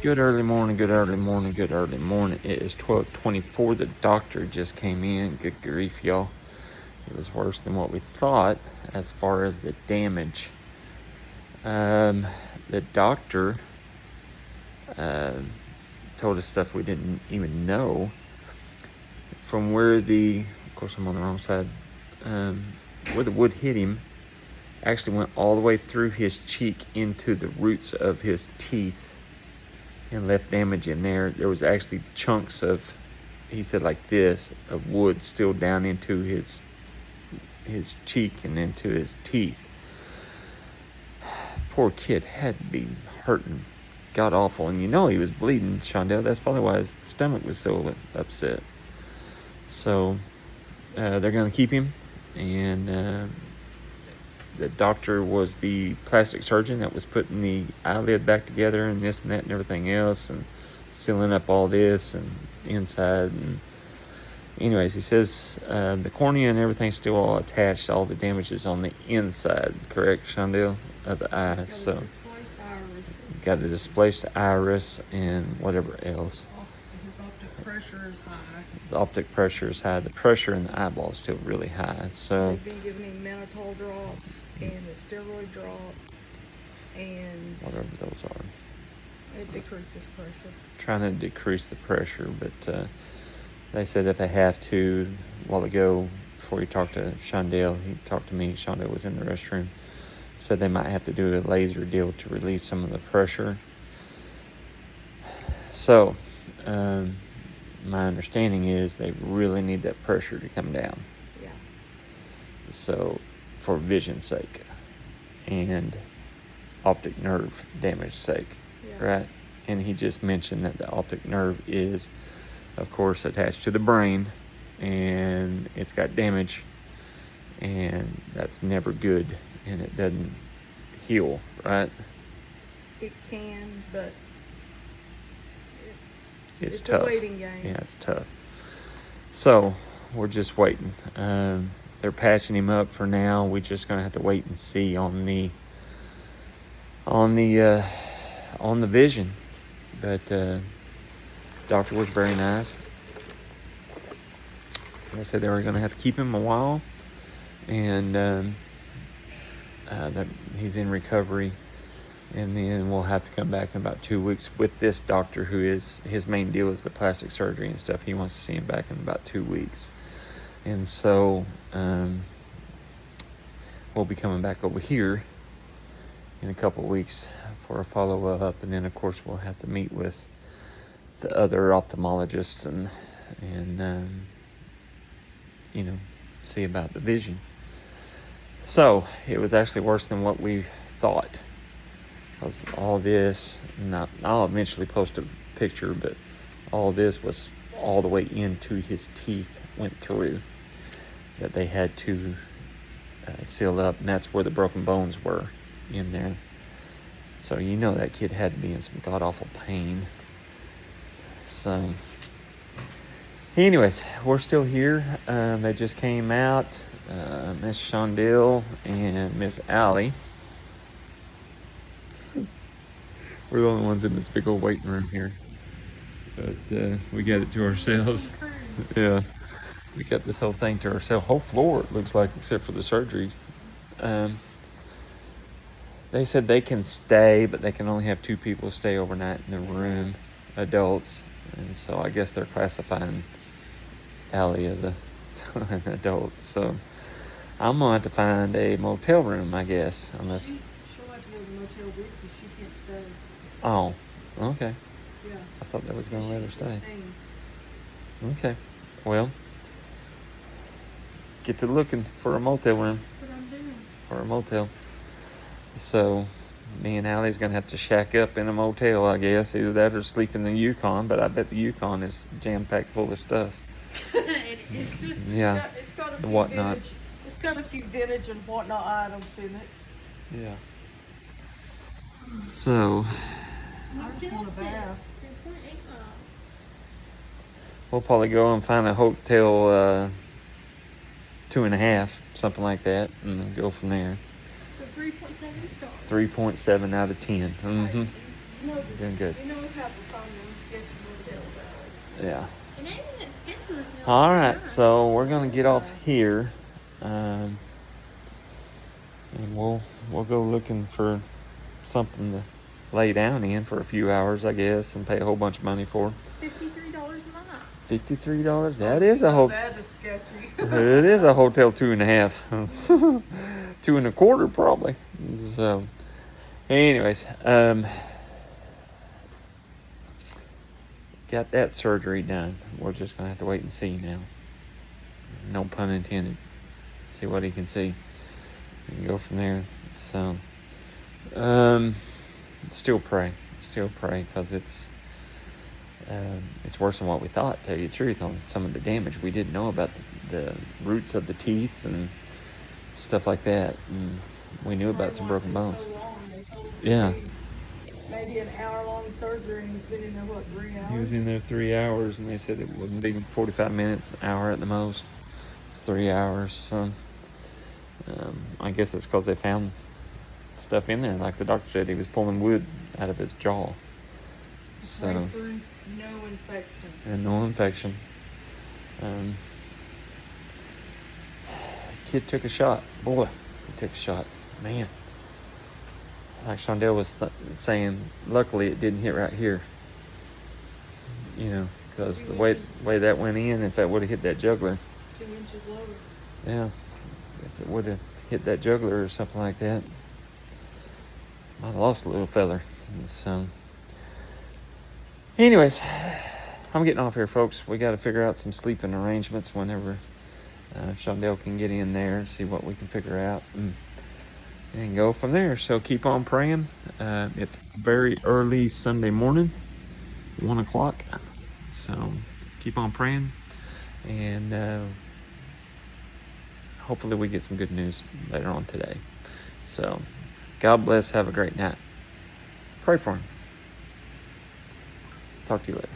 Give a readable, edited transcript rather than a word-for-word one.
Good early morning, good early morning, good early morning. It is 12:24. The doctor just came in. Good grief, y'all. It was worse than what we thought as far as the damage. The doctor told us stuff we didn't even know. From where of course I'm on the wrong side, where the wood hit him, actually went all the way through his cheek into the roots of his teeth and left damage in there. There was actually chunks of, he said like this, of wood still down into his cheek and into his teeth. Poor kid had to be hurting, god awful, and he was bleeding, Shondell. That's probably why his stomach was so upset. So they're going to keep him, and the doctor was the plastic surgeon that was putting the eyelid back together and this and that and everything else and sealing up all this and inside. And anyways, he says the cornea and everything's still all attached. All the damage is on the inside, correct, Shondell, of the eye. So got a displaced iris and whatever else. His optic pressure is high. His optic pressure is high. The pressure in the eyeball is still really high. So they've been giving him mannitol drops and a steroid drop and whatever those are. It decreases pressure. Trying to decrease the pressure, but they said if they have to, a while ago, before he talked to Shondell, he talked to me, Shondell was in the restroom, said they might have to do a laser deal to release some of the pressure. So, my understanding is they really need that pressure to come down. Yeah. So, for vision's sake and optic nerve damage sake, yeah. Right? And he just mentioned that the optic nerve is, of course, attached to the brain, and it's got damage, and that's never good, and it doesn't heal, right? It can, but it's tough. A waiting game. Yeah, it's tough. So we're just waiting. They're patching him up for now. We're just gonna have to wait and see on the vision. But doctor was very nice. They said they were gonna have to keep him a while, and that he's in recovery. And then we'll have to come back in about 2 weeks with this doctor, who is, his main deal is the plastic surgery and stuff. He wants to see him back in about 2 weeks. And so we'll be coming back over here in a couple of weeks for a follow-up. And then, of course, we'll have to meet with the other ophthalmologist and see about the vision. So it was actually worse than what we thought. Because all this, I'll eventually post a picture, but all this was all the way into his teeth, went through, that they had to seal up, and that's where the broken bones were, in there. So that kid had to be in some god-awful pain. So anyways, we're still here. They just came out, Miss Shondell and Miss Allie. We're the only ones in this big old waiting room here. But we got it to ourselves. Yeah. We got this whole thing to ourselves. Whole floor, it looks like, except for the surgeries. They said they can stay, but they can only have 2 people stay overnight in the room, adults. And so I guess they're classifying Allie as an adult. So I'm going to have to find a motel room, I guess, unless... She'll have to go to the motel with you. She can't stay. Oh, okay. Yeah. I thought that was going to let her stay. Staying. Okay. Well, get to looking for a motel room. That's what I'm doing. Or a motel. So me and Allie's going to have to shack up in a motel, I guess. Either that or sleep in the Yukon, but I bet the Yukon is jam-packed full of stuff. It is. Yeah. It's got a The few whatnot. vintage. It's got a few vintage and whatnot items in it. Yeah. So I just want a bath. we'll probably go and find a hotel 2.5, something like that, and go from there. So 3.7 stars. 3.7 out of 10. Mm-hmm. You know, Doing good. you know how the phone sketches with Bill Yeah. And maybe that schedule is not All right, done. so we're gonna get off here, and we'll go looking for something to lay down in for a few hours, I guess, and pay a whole bunch of money for. $53 a night. $53. That is a whole. That is sketchy. It is a hotel 2.5, 2.25 probably. So, anyways, got that surgery done. We're just gonna have to wait and see now. No pun intended. See what he can see and go from there. So, still pray, because it's worse than what we thought. To tell you the truth, on some of the damage we didn't know about the roots of the teeth and stuff like that. And we knew about some broken bones. So long, they told us Yeah. maybe an hour-long surgery, and he's been in there, what, 3 hours? He was in there 3 hours, and they said it wouldn't be 45 minutes, an hour at the most. It's 3 hours. So I guess it's because they found stuff in there. Like the doctor said, he was pulling wood out of his jaw. So, Pray for no infection. and no infection. Kid took a shot. Boy, he took a shot. Man. Like Shondell was saying, luckily it didn't hit right here. You know, because the way that went in, if that would have hit that jugular, 2 inches lower. yeah, if it would have hit that jugular or something like that, might have lost a little feather. And so, anyways, I'm getting off here, folks. We got to figure out some sleeping arrangements whenever Shondell can get in there and see what we can figure out. And go from there. So keep on praying. It's very early Sunday morning, 1 o'clock. So keep on praying, and hopefully we get some good news later on today. So God bless. Have a great night. Pray for him. Talk to you later.